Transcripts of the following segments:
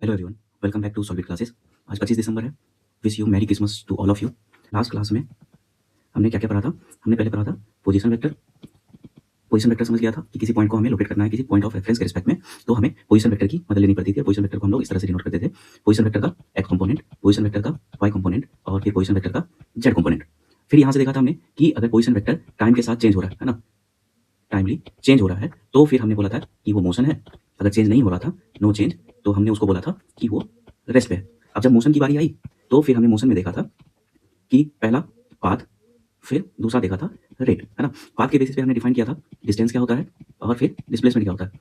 Hello everyone, welcome back to solid classes. आज 25 दिसंबर है। Wish you merry Christmas to all of you. Last class में हमने क्या क्या पढ़ा था? हमने पहले पढ़ा था पोजीशन वेक्टर। पोजीशन वेक्टर समझ लिया था कि किसी पॉइंट को हमें लोकेट करना है किसी पॉइंट ऑफ रेफरेंस के रिस्पेक्ट में, तो हमें पोजीशन वेक्टर की मदद लेनी पड़ती थी। पोजीशन वेक्टर को हम लोग इस तरह से डिनोट करते थे: पोजीशन वेक्टर का एक्स कंपोनेंट, पोजीशन वेक्टर का वाई कंपोनेंट और फिर पोजीशन वेक्टर का जेड कंपोनेंट। फिर यहाँ से देखा था हमने कि अगर पोजीशन वेक्टर टाइम के साथ चेंज हो रहा है ना, टाइमली चेंज हो रहा है, तो फिर हमने बोला था कि वो मोशन है। अगर चेंज नहीं हो रहा था, नो चेंज, तो हमने उसको बोला था कि वो रेस्ट पे है। अब जब मोशन की बारी आई तो फिर हमने मोशन में देखा था कि पहला पाथ, फिर दूसरा देखा था रेट, है ना। पाथ के बेसिस पे हमने डिफाइन किया था डिस्टेंस क्या होता है और फिर डिस्प्लेसमेंट क्या होता है।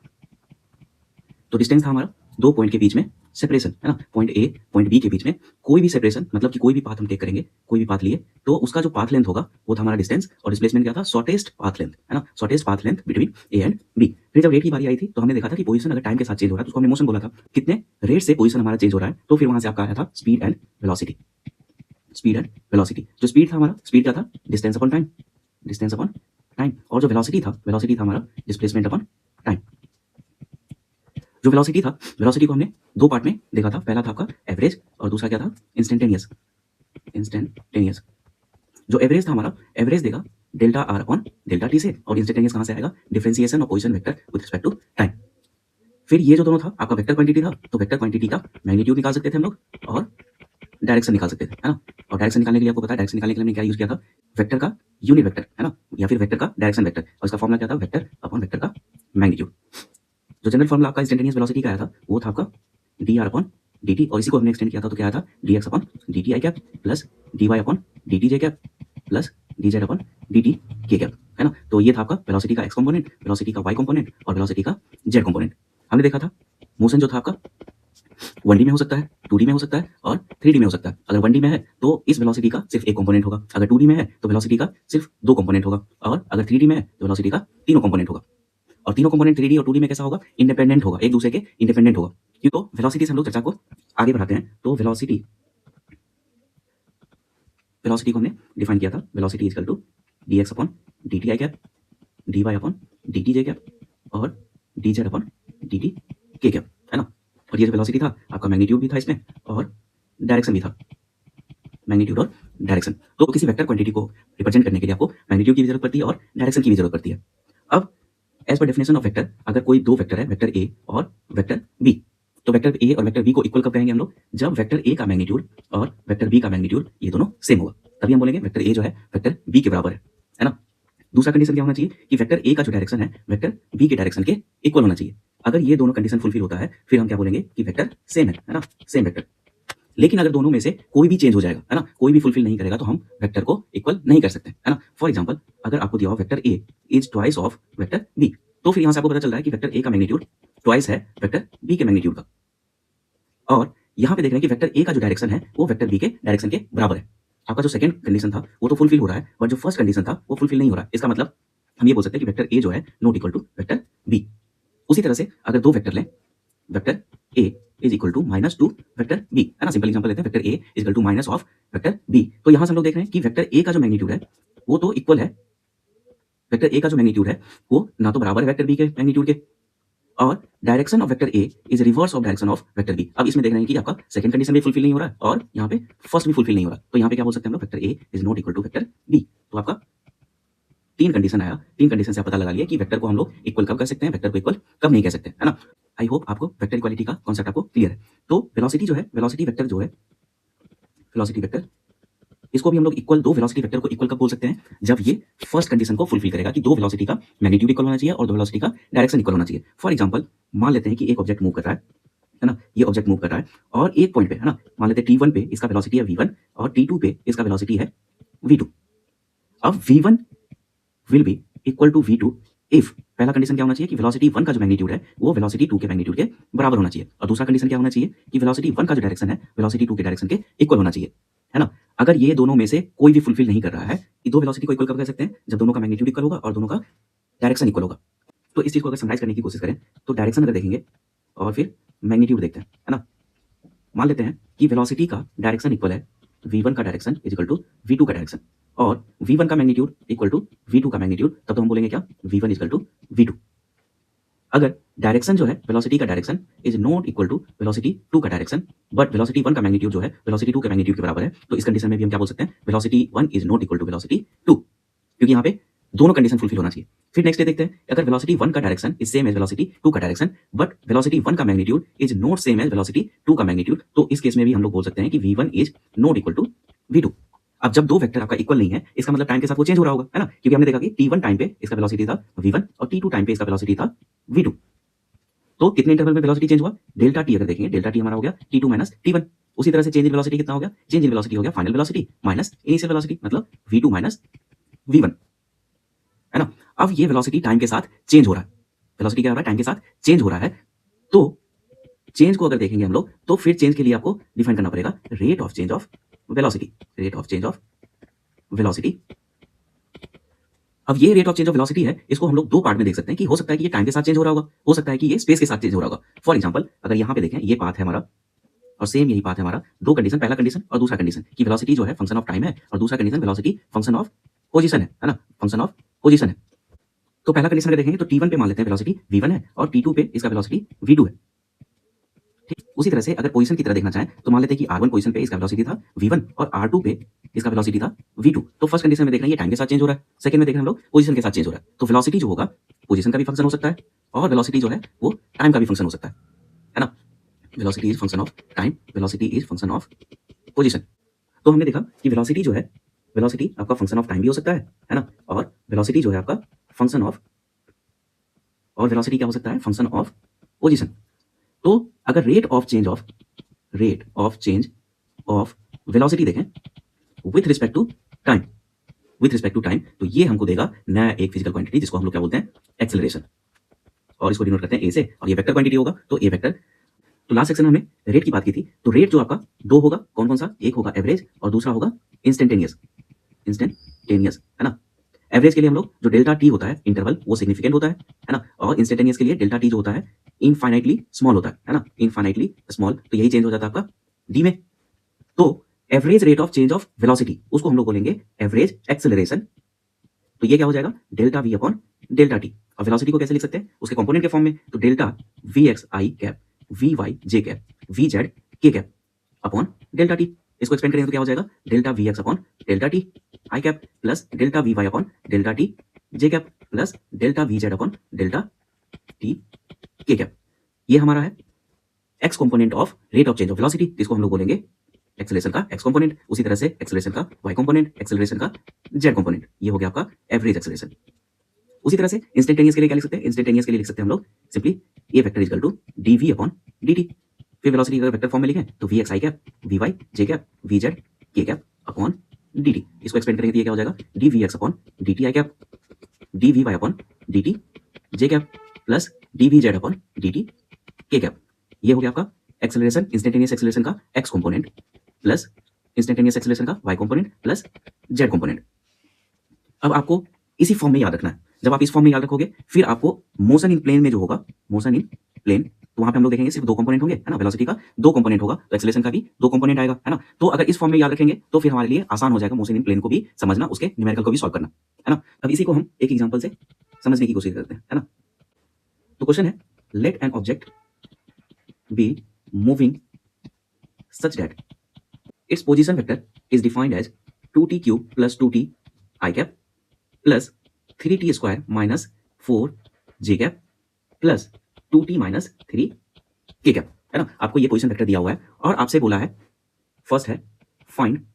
तो डिस्टेंस था हमारा दो पॉइंट के बीच में सेपरेशन, है ना। पॉइंट ए पॉइंट बी के बीच में कोई भी सेपरेशन, मतलब कि कोई भी पाथ हम टेक करेंगे, कोई भी पाथ लिए तो उसका जो पाथ लेंथ होगा वो था हमारा डिस्टेंस, और डिस्प्लेसमेंट क्या था? शॉर्टेस्ट पाथ लेंथ, है ना। Shortest path length between A and B. फिर जब रेट की बारी आई थी तो हमने देखा था कि पोजीशन अगर टाइम के साथ चेंज हो रहा है तो उसको हमने मोशन बोला था। कितने रेट से पोजीशन हमारा चेंज हो रहा है, तो फिर वहां से आपका आया था speed and velocity. Speed and velocity, जो स्पीड था हमारा, स्पीड क्या था? Distance upon time, distance upon time. और जो वेलोसिटी था, वेलोसिटी था हमारा डिस्प्लेसमेंट अपॉन टाइम। जो वेलोसिटी था, वेलोसिटी को हमने दो पार्ट में देखा था। पहला था आपका एवरेज और दूसरा क्या था? इंस्टेंटेनियस। इंस्टेंटेनियस, जो एवरेज था हमारा, एवरेज देगा delta R upon delta T से, और इंस्टेंटेनियस कहां से आएगा? Differentiation of position vector with respect to time. फिर ये जो दोनों था आपका वेक्टर क्वांटिटी था, तो वेक्टर क्वांटिटी का मैग्नीट्यूड निकाल सकते थे हम लोग और डायरेक्शन निकाल सकते थे, है ना। और डायरेक्शन निकालने के लिए आपको पता है, डायरेक्शन निकालने के लिए हमने क्या यूज किया था? वेक्टर का यूनिट वेक्टर, है ना, या फिर वेक्टर का डायरेक्शन वेक्टर, और इसका फॉर्मूला क्या था? वेक्टर अपॉन वेक्टर का मैग्नीट्यूड। जो जनरल फॉर्मूला आपका इंस्टेंटेनियस वेलोसिटी का आया था वो था आपका D R upon d T, और इसी को हमने एक्सटेंड किया था तो क्या आया था? D x upon d t i cap plus d y upon d t j cap plus d z upon d t k cap, है ना। तो ये था आपका वेलोसिटी का एक्स कंपोनेंट, वेलोसिटी का वाई कंपोनेंट और वेलोसिटी का जेड कंपोनेंट। हमने देखा था मोशन जो था आपका 1D में हो सकता है, 2D में हो सकता है और 3D में हो सकता है। अगर 1D में है तो इस वेलोसिटी का सिर्फ एक कंपोनेंट होगा, अगर 2D में है तो वेलोसिटी का सिर्फ दो कंपोनेंट होगा, और अगर 3D में है तो वेलोसिटी का तीनों कंपोनेंट होगा। और तीनों कंपोनेंट 3D और 2D में कैसा होगा? इंडिपेंडेंट होगा, एक दूसरे के इंडिपेंडेंट होगा। क्यों? तो वेलोसिटी से हम लोग चर्चा को आगे बढ़ाते हैं। तो वेलोसिटी को हमने डिफाइन किया था, velocity is equal to dx upon dt i cap, dy upon dt j cap और dz upon dt k cap, है ना। और ये जो वेलोसिटी था आपका मैग्नीट्यूड भी था इसमें और डायरेक्शन भी था, मैग्नीट्यूड और डायरेक्शन। तो किसी वेक्टर क्वांटिटी को रिप्रेजेंट करने के लिए आपको मैग्नीट्यूड की भी जरूरत पड़ती है और डायरेक्शन की भी जरूरत पड़ती है। अब as per definition of vector, अगर कोई दो वेक्टर है, वेक्टर ए और वेक्टर बी, तो वेक्टर ए और वेक्टर बी को इक्वल कब कहेंगे हम लोग? जब वेक्टर ए का मैग्नीट्यूड और वेक्टर बी का मैग्नीट्यूड ये दोनों सेम होगा, तभी हम बोलेंगे वेक्टर ए जो है वेक्टर बी के बराबर है ना। दूसरा कंडीशन क्या होना चाहिए? कि वेक्टर ए का जो डायरेक्शन है वेक्टर बी के डायरेक्शन के इक्वल होना चाहिए। अगर ये दोनों कंडीशन फुलफिल होता है फिर हम क्या बोलेंगे कि वेक्टर सेम है ना, सेम वेक्टर। लेकिन अगर दोनों में से कोई भी चेंज हो जाएगा, है ना, कोई भी फुलफिल नहीं करेगा, तो हम वेक्टर को इक्वल नहीं कर सकते, है ना। फॉर एग्जांपल, अगर आपको दिया हो vector a is twice of vector b, तो फिर यहां से आपको पता चल रहा है कि वेक्टर ए का मैग्नीट्यूड ट्वाइस है वेक्टर बी के मैग्नीट्यूड का, और यहां पे देख रहे हैं कि वेक्टर ए का जो डायरेक्शन है वो वेक्टर बी के डायरेक्शन के बराबर है। आपका जो सेकंड कंडीशन था वो तो फुलफिल हो रहा है, बट जो फर्स्ट कंडीशन था वो फुलफिल नहीं हो रहा है। इसका मतलब हम ये बोल सकते हैं कि वेक्टर ए जो है not equal to vector b. उसी तरह से अगर दो वेक्टर लें, vector a is equal to minus two vector b, है ना, सिंपल एग्जांपल लेते हैं, vector a is equal to minus of vector b, तो यहां से हम लोग देख रहे हैं कि वेक्टर ए का जो मैग्नीट्यूड है वो तो इक्वल है, वेक्टर ए का जो मैग्नीट्यूड है वो ना तो बराबर है वेक्टर बी के मैग्नीट्यूड के, और direction of vector a is reverse of direction of vector b. अब इसमें देख रहे हैं कि आपका सेकंड कंडीशन भी फुलफिल नहीं हो रहा है और यहाँ पे फर्स्ट भी फुलफिल नहीं हो रहा, तो यहाँ पे क्या बोल सकते हैं हम लोग? Vector a is not equal to vector b. तो आपका तीन कंडीशन आया, तीन कंडीशन से आप पता लगा लिया कि वेक्टर को हम लोग इक्वल कब कर सकते हैं, वेक्टर को इक्वल कब नहीं कह सकते, है ना। आई होप आपको वेक्टर इक्वालिटी का कॉन्सेप्ट आपको क्लियर है। तो वेलोसिटी जो है, वेलोसिटी वेक्टर जो है, वेलोसिटी वेक्टर, इसको भी हम लोग इक्वल, दो वेलोसिटी वेक्टर को इक्वल कब बोल सकते हैं? जब ये फर्स्ट कंडीशन को फुलफिल करेगा कि दो वेलोसिटी का मैग्नीट्यूड इक्वल होना चाहिए और दो वेलोसिटी का डायरेक्शन इक्वल होना चाहिए। फॉर एग्जांपल, मान लेते हैं कि एक ऑब्जेक्ट मूव कर रहा है ना, ये ऑब्जेक्ट मूव कर रहा है और एक पॉइंट पे, है ना, मान लेते हैं T1 पे इसका वेलोसिटी है V1 और T2 पे इसका वेलोसिटी है V2। अब V1 will be equal to V2 if, पहला कंडीशन क्या होना चाहिए कि वेलोसिटी 1 का जो मैग्नीट्यूड है वो वेलोसिटी 2 के मैग्नीट्यूड के बराबर होना चाहिए, और दूसरा कंडीशन क्या होना चाहिए कि वेलोसिटी 1 का जो डायरेक्शन है वेलोसिटी 2 के डायरेक्शन के इक्वल होना चाहिए, है ना। अगर ये दोनों में से कोई भी फुलफिल नहीं कर रहा है, ये दो वेलोसिटी को इक्वल कब कर सकते हैं? जब दोनों का मैग्नीट्यूड इक्वल होगा और दोनों का डायरेक्शन इक्वल होगा। तो इस चीज को अगर समराइज करने की कोशिश करें तो डायरेक्शन अगर देखेंगे और फिर मैग्नीट्यूड देखते हैं, है ना। मान लेते हैं कि वेलोसिटी का डायरेक्शन इक्वल है v1 का direction is equal to v2 का डायरेक्शन, और v1 का मैग्नीट्यूड इक्वल टू v2 का मैग्नीट्यूड, तब तो हम बोलेंगे क्या? v1 is equal to v2। अगर डायरेक्शन जो है वेलोसिटी का direction is not equal to velocity 2 का डायरेक्शन, बट वेलोसिटी 1 का मैग्नीट्यूड जो है वेलोसिटी 2 के मैग्नीट्यूड के बराबर है, तो इस कंडीशन में भी हम क्या बोल सकते हैं, velocity 1 is not equal to velocity 2, क्योंकि यहाँ पे दोनों कंडीशन फुलफिल होना चाहिए। फिर नेक्स्ट डे देखते हैं, अगर वेलोसिटी 1 का direction is same as velocity 2 का डायरेक्शन, बट वेलोसिटी 1 का magnitude is not same as velocity 2 का मैग्नीट्यूड, तो इस केस में भी हम लोग बोल सकते हैं कि v1 is not equal to v2। अब जब दो वेक्टर आपका इक्वल नहीं है, इसका मतलब टाइम के साथ वो चेंज हो रहा होगा, है ना, क्योंकि हमने देखा कि t1 टाइम पे इसका वेलोसिटी था v1 और t2 टाइम पे इसका वेलोसिटी था v2। तो कितने इंटरवल में वेलोसिटी चेंज हुआ, डेल्टा टी अगर देखेंगे, डेल्टा टी हमारा हो गया t2 माइनस t1। उसी तरह से चेंज इन वेलोसिटी कितना हो गया, चेंज इन वेलोसिटी हो गया final velocity minus initial velocity, मतलब v2 माइनस v1, है ना। अब ये वेलोसिटी टाइम के साथ चेंज हो रहा है, वेलोसिटी क्या हो रहा है, टाइम के साथ चेंज हो रहा है। तो चेंज को अगर देखेंगे हम लोग, तो फिर चेंज के लिए आपको डिफाइन करना पड़ेगा rate of change of velocity, rate of change of velocity. अब ये rate of change of velocity है, इसको हम लोग दो पार्ट में देख सकते हैं कि हो सकता है कि ये टाइम के साथ चेंज हो रहा होगा, हो सकता है कि ये स्पेस के साथ चेंज हो रहा होगा। फॉर एग्जांपल अगर यहाँ पे देखें, ये पाथ है हमारा और सेम यही पाथ है हमारा, दो कंडीशन, पहला कंडीशन और दूसरा कंडीशन कि वेलोसिटी जो है फंक्शन ऑफ टाइम है, और दूसरा condition velocity function of position है ना, फंक्शन ऑफ पोजीशन है। तो पहला कंडीशन अगर देखेंगे तो t1 पे मान लेते हैं वेलोसिटी v1 है और t2 पे इसका वेलोसिटी v2 है, ठीक। उसी तरह से अगर पोजीशन की तरह देखना चाहें तो मान लेते हैं कि r1 पोजीशन पे इसका वेलोसिटी था v1 और r2 पे इसका वेलोसिटी था v2। तो फर्स्ट कंडीशन में देख रहे हैं ये टाइम के साथ चेंज हो रहा है, सेकंड में देख रहे हैं हम लोग पोजीशन के साथ चेंज हो रहा है। तो वेलोसिटी जो होगा पोजीशन का भी फंक्शन हो सकता है और वेलोसिटी जो है वो टाइम का भी फंक्शन हो सकता है ना। Velocity is function of time, velocity is function of position. तो हमने देखा कि वेलोसिटी जो है, वेलोसिटी आपका फंक्शन ऑफ टाइम भी हो सकता है ना, और वेलोसिटी जो है आपका फंक्शन ऑफ, और वेलोसिटी क्या हो सकता है, फंक्शन ऑफ पोजीशन। तो अगर rate of change of velocity देखें with respect to time, with respect to time, तो ये हमको देगा नया एक फिजिकल क्वांटिटी जिसको हम लोग क्या बोलते हैं, एक्सेलरेशन, और इसको डिनोट करते हैं ए से, और ये वेक्टर क्वांटिटी होगा तो ए वेक्टर। तो लास्ट सेक्शन में हमने रेट की बात की थी, तो रेट जो आपका दो होगा, कौन कौन सा, एक होगा एवरेज और दूसरा होगा इंस्टेंटेनियस, इंस्टेंटेनियस, है ना। एवरेज के लिए हम लोग जो डेल्टा टी होता है इंटरवल वो सिग्निफिकेंट होता है ना, और इंस्टेंटेनियस के लिए डेल्टा टी जो होता है इनफाइनाइटली स्मॉल होता है ना, इनफाइनाइटली स्मॉल, तो यही चेंज हो जाता है आपका डी में। तो average rate of change of velocity उसको हम लोग बोलेंगे एवरेज एक्सेलरेशन। तो ये क्या हो जाएगा, delta v upon delta t. और वेलोसिटी को कैसे लिख सकते हैं, उसके कंपोनेंट के फॉर्म में, तो delta v x i cap v y j cap v z k cap upon delta t. इसको एक्सपेंड करेंगे तो क्या हो जाएगा, delta v x upon delta t i cap plus delta v y upon delta t j cap plus delta v z upon delta t k cap. ये हमारा है x component of rate of change of velocity, जिसको हम लोग बोलेंगे acceleration का x component. उसी तरह से एक्सेलरेशन का वाई कंपोनेंट, एक्सेलरेशन का जेड कंपोनेंट, ये हो गया आपका एवरेज एक्सेलरेशन। उसी तरह से इंस्टेंटेनियस के लिए क्या लिख सकते हैं, इंस्टेंटेनियस के लिए लिख सकते हैं हम लोग simply a vector equal to d v upon d t. फिर वेलोसिटी अगर वेक्टर फॉर्म में लिखें तो v x i cap v y j cap v z k cap upon d t. इसको एक्सपेंड करेंगे तो ये क्या हो जाएगा, d v x upon d t i cap d v y upon d t j cap plus d v z upon d t k cap. ये हो गया आपका एक्सेलरेशन, इंस्टेंटेनियस एक्सेलरेशन का x component plus instantaneous acceleration का y component plus z component. अब आपको इसी form में याद रखना है। जब आप इस फॉर्म में याद रखोगे फिर आपको मोशन इन प्लेन में जो होगा, मोशन इन प्लेन, तो वहां पे हम लोग देखेंगे सिर्फ दो कंपोनेंट होंगे, है ना, वेलोसिटी का दो कंपोनेंट होगा तो एक्सेलरेशन का भी दो कंपोनेंट आएगा, है ना। तो अगर इस फॉर्म में याद रखेंगे तो फिर हमारे लिए आसान हो जाएगा मोशन इन प्लेन को भी समझना, उसके न्यूमेरिकल को भी सॉल्व करना, है ना। अब इसी को हम एक एग्जांपल से समझने की कोशिश करते हैं, है ना। तो क्वेश्चन है, let an object be moving such that its position vector is defined as 2t cube plus 2t I cap plus 3t square minus 4 j cap plus 2t minus 3 k cap, है ना। आपको ये position vector दिया हुआ है और आपसे बोला है, फर्स्ट है find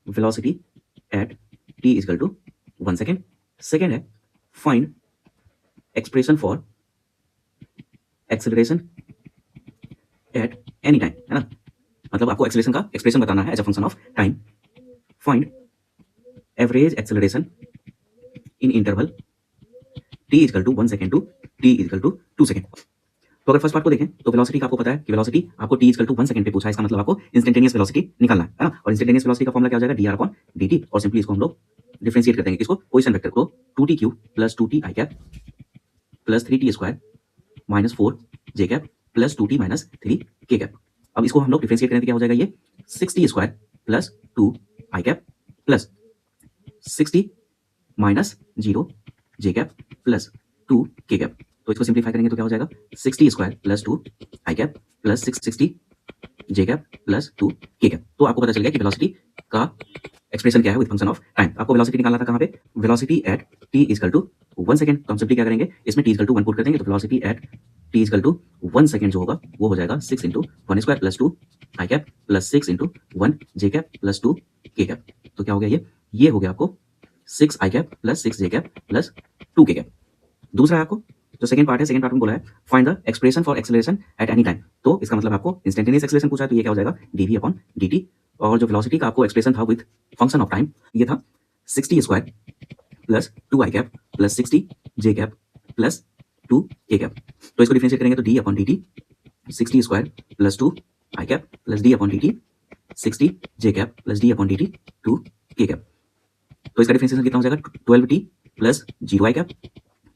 velocity at t equal to 1 second, second है find expression for acceleration at any time, है ना। मतलब आपको एक्सेलरेशन का एक्सप्रेशन बताना है as a function of time. Find average acceleration in interval t equal to 1 second to t equal to 2 second. तो अगर फर्स्ट पार्ट को देखें तो वेलोसिटी का आपको पता है कि वेलोसिटी आपको t इक्वल टू 1 सेकेंड पे पूछा है, इसका मतलब आपको इंस्टेंटेनियस वेलोसिटी निकालना है ना। और इंस्टेंटेनियस वेलोसिटी का फॉर्मूला क्या हो जाएगा, dr अपॉन dt, और सिंपली इसको हम लोग डिफरेंशिएट कर देंगे, इसको पोजीशन वेक्टर को 2t cube plus 2t i cap plus 3t square minus 4 j cap plus 2t minus 3 k cap. अब इसको हम लोग डिफरेंशिएट करें तो क्या हो जाएगा, ये 6t square plus 2 i cap plus 6t minus 0 J cap plus 2 k cap. तो इसको सिंप्लीफाई करेंगे तो क्या हो जाएगा 60 square plus 2 i cap plus 660 J cap plus 2 k cap. तो आपको पता चल गया कि वेलोसिटी का एक्सप्रेशन क्या है विद फंक्शन ऑफ टाइम। आपको वेलोसिटी निकालना था कहाँ पे, velocity at t is equal to 1 second. तो हम सिंपली क्या करेंगे, इसमें टी इजकल टू 1 पुट कर देंगे, तो velocity at t is equal to 1 second जो होगा वो हो जाएगा 6 into 1 square plus 2 i cap plus 6 into 1 j cap plus 2 k cap. तो क्या हो गया, ये हो गया आपको 6 आई कैप प्लस 6 जे कैप प्लस 2 के कैप। दूसरा है आपको जो सेकंड पार्ट है, सेकंड पार्ट में बोला है find the expression for acceleration at any time. तो इसका मतलब आपको इंस्टेंटेनियस एक्सेलरेशन पूछा है, तो ये क्या हो जाएगा dv अपॉन dt। और जो वेलोसिटी का आपको एक्सप्रेशन था विद फंक्शन ऑफ टाइम, ये था 60 square plus 2 i cap plus 60 j cap plus 2 k cap. तो इसको डिफरेंशिएट करेंगे तो d upon dt 60 square plus 2 i cap plus d upon dt 60 j cap plus d upon dt 2 k cap. तो इसका differentiation कितना हो जाएगा 12t plus 0 आई cap,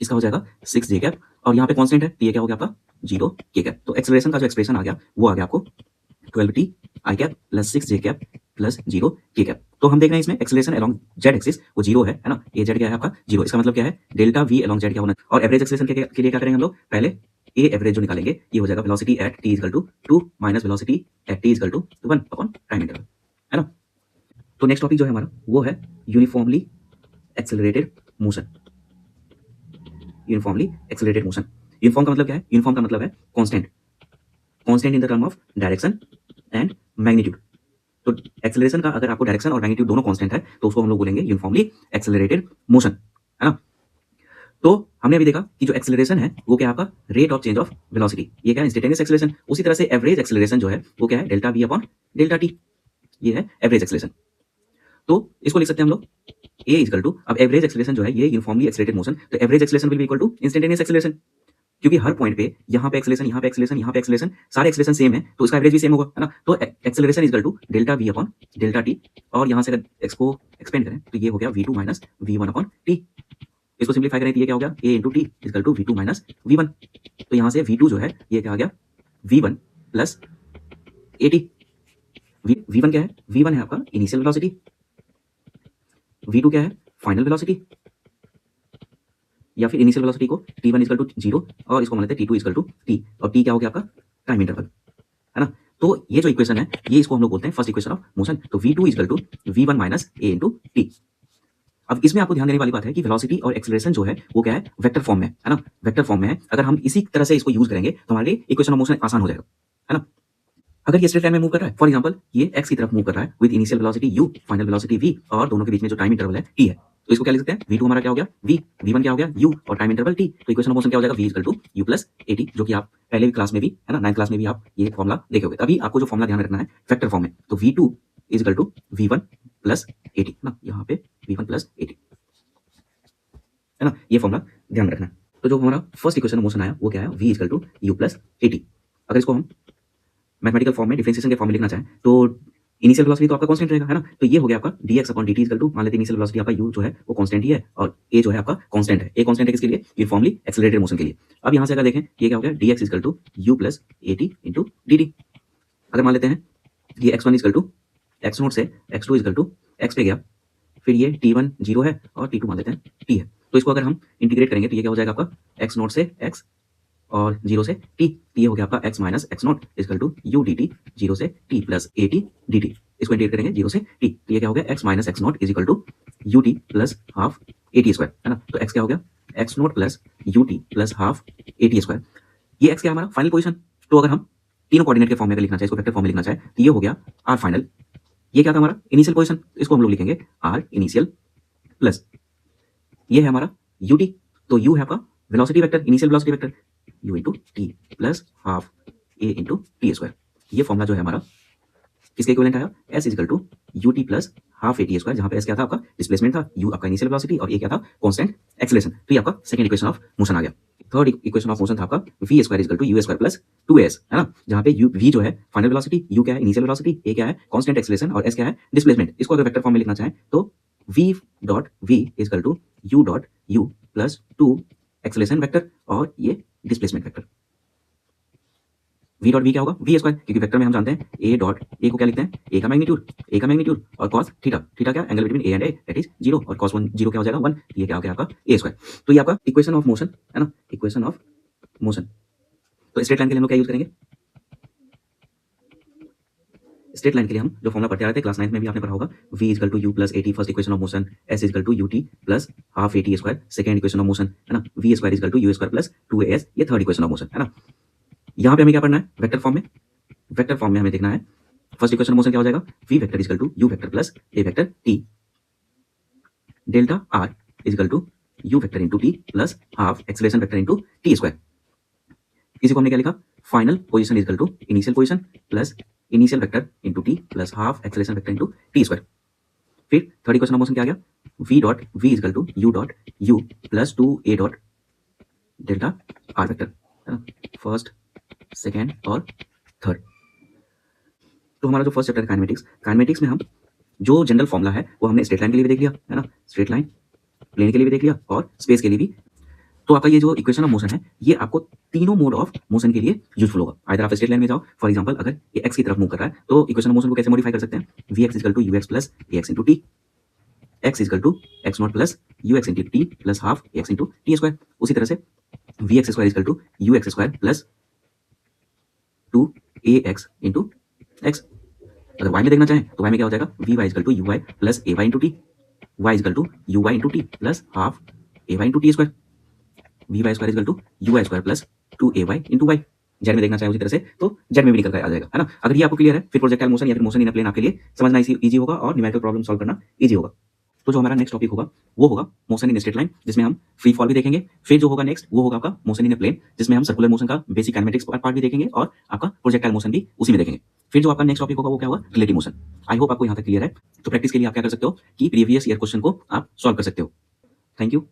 इसका हो जाएगा 6 जे कैप, और यहाँ पे कांस्टेंट है तो ये क्या हो गया आपका 0 के कैप। तो एक्सेलरेशन का जो एक्सप्रेशन आ गया वो आ गया आपको 12t आई कैप प्लस 6 जे कैप प्लस 0 के कैप। तो हम देख रहे हैं इसमें एक्सेलरेशन अलोंग जेड एक्सिस वो 0 है ना, ये जेड क्या है आपका 0। इसका मतलब क्या है डेल्टा वी अलोंग जेड क्या होना। और एवरेज एक्सेलरेशन के लिए क्या करेंगे हम लोग, पहले ए एवरेज जो निकालेंगे ये हो जाएगा velocity at t is equal to 2 minus velocity at t is equal to 1 upon time interval, है ना। तो नेक्स्ट टॉपिक जो है हमारा वो है uniformly accelerated motion. Uniformly accelerated motion, uniform का मतलब क्या है, यूनिफॉर्म का मतलब है constant, constant in the term of direction and magnitude. तो एक्सेलरेशन का अगर आपको डायरेक्शन और मैग्नीट्यूड दोनों कांस्टेंट है तो उसको हम लोग बोलेंगे यूनिफॉर्मली एक्सेलरेटेड मोशन, है ना। तो हमने अभी देखा कि जो एक्सेलरेशन है वो क्या है आपका rate of change of velocity, ये क्या है इंस्टेंटेनियस एक्सेलरेशन। उसी तरह से एवरेज एक्सेलरेशन जो है वो क्या है delta v upon delta T, ये है एवरेज एक्सेलरेशन। तो इसको लिख सकते हैं हम लोग ए इक्वल टू, अब एवरेज एक्सेलरेशन जो है ये यूनिफॉर्मली एक्सेलरेटेड मोशन, तो average acceleration will be equal to instantaneous acceleration, क्योंकि हर पॉइंट पे यहाँ पे एक्सेलरेशन, यहाँ पे एक्सेलरेशन, यहाँ पे एक्सेलरेशन, सारे एक्सेलरेशन सेम है तो इसका एवरेज भी सेम होगा, है ना। तो acceleration equal to delta v upon delta t, और यहाँ से अगर एक्सको एक्सपेंड करें तो ये हो गया v2 minus v1 upon t. इसको सिंप्लीफाई करें तो ये क्या हो गया a into t equal to v2 minus v1। तो यहाँ से v2 जो है ये क्या आ गया v1 प्लस at। v1 क्या है, v1 है आपका इनिशियल वेलोसिटी, v2 क्या है फाइनल वेलोसिटी, या फिर इनिशियल वेलोसिटी को t1 इक्वल टू 0 और इसको मान लेते हैं t2 इक्वल टू t, और t क्या हो गया आपका टाइम इंटरवल, है ना। तो ये जो इक्वेशन है ये इसको हम लोग बोलते हैं फर्स्ट इक्वेशन ऑफ मोशन। तो v2 equal to v1 minus a into t. अब इसमें आपको ध्यान देने वाली बात है कि वेलोसिटी और एक्सेलरेशन जो है वो क्या है वेक्टर फॉर्म में, है ना, वेक्टर फॉर्म में है। अगर हम इसी तरह से इसको यूज करेंगे तो हमारे लिए इक्वेशन ऑफ मोशन आसान हो जाएगा, है ना। अगर ये स्ट्रेट लाइन में मूव कर रहा है, फॉर एग्जांपल ये x की तरफ मूव कर रहा है with initial velocity u, final velocity v, और दोनों के बीच में जो टाइम इंटरवल है t है, तो इसको क्या लिख सकते हैं v2 हमारा क्या हो गया v, v1 क्या हो गया u, और टाइम इंटरवल t। तो इक्वेशन ऑफ मोशन क्या हो जाएगा v equal to u plus at, जो कि आप पहले भी क्लास में भी, है ना, 9th क्लास में भी आप ये फॉर्मुला देखे होंगे। तभी आपको जो फॉर्मुला ध्यान रखना है वेक्टर फॉर्म में, तो v2 is equal to v1 plus at ना, यहाँ पे v1 प्लस at, है ना, ये फॉर्मुला ध्यान रखना। तो जो हमारा फर्स्ट इक्वेशन ऑफ मोशन आया वो क्या है v equal to u plus at। अगर इसको हम मैथमेटिकल फॉर्म में डिफरेंशिएशन के फॉर्म में लिखना चाहें तो इनिशियल वेलोसिटी तो आपका कांस्टेंट रहेगा, है ना। तो ये हो गया आपका dx upon dt equal to, मान लेते हैं इनिशियल वेलोसिटी आपका u जो है वो कांस्टेंट ही है और a जो है आपका कांस्टेंट है। a कांस्टेंट है किसके लिए, यूनिफॉर्मली एक्सेलरेटेड मोशन के लिए। अब यहाँ से अगर देखें ये क्या हो गया dx equal to u plus at into dt। अगर मान लेते हैं ये x1 इक्वल टू x0 से x2 इक्वल टू x पे गया, फिर ये t1 0 है और t2 मान लेते हैं t है, तो इसको अगर हम इंटीग्रेट करेंगे तो ये क्या हो जाएगा आपका x0 से x और 0 से t, ये हो गया आपका x minus x0 equal to u dt 0 से t प्लस at dt। इसको इंटीग्रेट करेंगे 0 से t, तो ये क्या हो गया x minus x0 is equal to ut plus half at square, है ना। तो x क्या हो गया x0 plus ut plus half at square. ये x क्या है हमारा फाइनल पोजीशन। तो अगर हम तीनों कोऑर्डिनेट के फॉर्म में लिखना चाहे, इसको वेक्टर फॉर्म में लिखना चाहे तो ये हो गया r फाइनल। ये क्या था हमारा इनिशियल पोजीशन, इसको हम लोग लिखेंगे r इनिशियल प्लस ये है हमारा ut, तो u है आपका velocity vector, initial velocity vector u into t plus half a into t square. ये फॉर्मुला जो है हमारा किसके इक्विवेलेंट आया, s equal to u t plus half a t square, जहाँ पे s क्या था आपका डिस्प्लेसमेंट था, u आपका इनिशियल वेलोसिटी और a क्या था कांस्टेंट एक्सेलरेशन। तो ये आपका सेकंड इक्वेशन ऑफ मोशन आ गया। थर्ड इक्वेशन ऑफ मोशन था आपका v square equal to u square plus 2as, है ना, जहाँ पे v जो है फाइनल वेलोसिटी, u क्या है इनिशियल वेलोसिटी, a क्या है कांस्टेंट एक्सेलरेशन और s क्या है डिस्प्लेसमेंट। इसको अगर वेक्टर फॉर्म में लिखना चाहें तो v dot v equal to u dot u plus 2 acceleration vector और ये displacement vector. v dot v क्या होगा v स्क्वायर, क्योंकि वेक्टर में हम जानते हैं a डॉट a को क्या लिखते हैं a का मैग्नीट्यूड और cos थीटा, थीटा क्या angle between a and a that is 0 और cos 1 0 क्या हो जाएगा 1, ये क्या हो गया आपका a स्क्वायर। तो ये आपका इक्वेशन ऑफ मोशन, है ना, इक्वेशन ऑफ मोशन। तो स्ट्रेट लाइन के लिए हम लोग क्या यूज करेंगे? स्ट्रेट लाइन के लिए हम जो फॉर्मुला पढ़ते आ रहे थे क्लास 9 में भी आपने पढ़ा होगा, v equal to u plus a t first equation of motion, s equal to u t plus half a t square second equation of motion, है ना। v square equal to u square plus 2as ये third equation of motion, है ना। यहाँ पे हमें क्या पढ़ना है? वेक्टर फॉर्म में। वेक्टर फॉर्म में हमें देखना है फर्स्ट इक्वेशन ऑफ मोशन क्या हो जाएगा? v vector equal to u vector plus a vector t delta r equal to u vector into t plus half acceleration vector into t square. इसी को हमने क्या लिखा? Final position equal to initial position plus initial vector into t plus half acceleration vector into t square. फिर third equation of motion क्या आ गया? v dot v equal to u dot u plus 2a dot delta r vector, है ना। First second और third. तो हमारा जो फर्स्ट चैप्टर है काइनेमेटिक्स, काइनेमेटिक्स में हम जो जनरल फॉर्मुला है वो हमने स्ट्रेट लाइन के लिए भी देख लिया, है ना। स्ट्रेट लाइन प्लेन के लिए भी देख लिया और स्पेस के लिए भी। तो आपका ये जो इक्वेशन ऑफ मोशन है ये आपको तीनों मोड ऑफ मोशन के लिए यूजफुल होगा। आइदर आप स्ट्रेट लाइन में जाओ, फॉर एग्जांपल अगर ये एक्स की तरफ मूव कर रहा है तो इक्वेशन ऑफ मोशन को कैसे मॉडिफाई कर सकते हैं? V x equal to u x plus a x into t, x equal to x naught plus u x into t plus half x into t square. उसी तरह से v x square equal to u x square plus 2ax into x. अगर y में देखना चाहें तो y में क्या हो जाएगा? V y equal to u y plus a y into t, y equal to u y into t plus half a y into t square, v y square equal to u y square plus 2ay into y. Z में देखना चाहे उसी तरह से तो Z में भी निकल कर आ जाएगा, है ना। अगर ये आपको क्लियर है फिर प्रोजेक्टाइल मोशन या फिर मोशन इन प्लेन आपके लिए समझना इजी होगा और न्यूमेरिकल प्रॉब्लम सॉल्व करना इजी होगा। तो जो हमारा नेक्स्ट टॉपिक होगा वो होगा मोशन इन स्ट्रेट लाइन, जिसमें हम फ्री फॉल भी देखेंगे। फिर जो होगा नेक्स्ट वो होगा आपका मोशन इन ए प्लेन, जिसमें हम सर्कुलर मोशन का बेसिक काइनेमेटिक्स पार्ट भी देखेंगे और आपका प्रोजेक्टाइल मोशन भी उसी में देखेंगे। फिर जो आपका नेक्स्ट टॉपिक होगा वो क्या होगा? Relative motion. आई होप आपको यहाँ तक क्लियर है। तो प्रैक्टिस के लिए आप क्या कर सकते हो कि प्रीवियस ईयर क्वेश्चन को आप सॉल्व कर सकते हो। Thank you.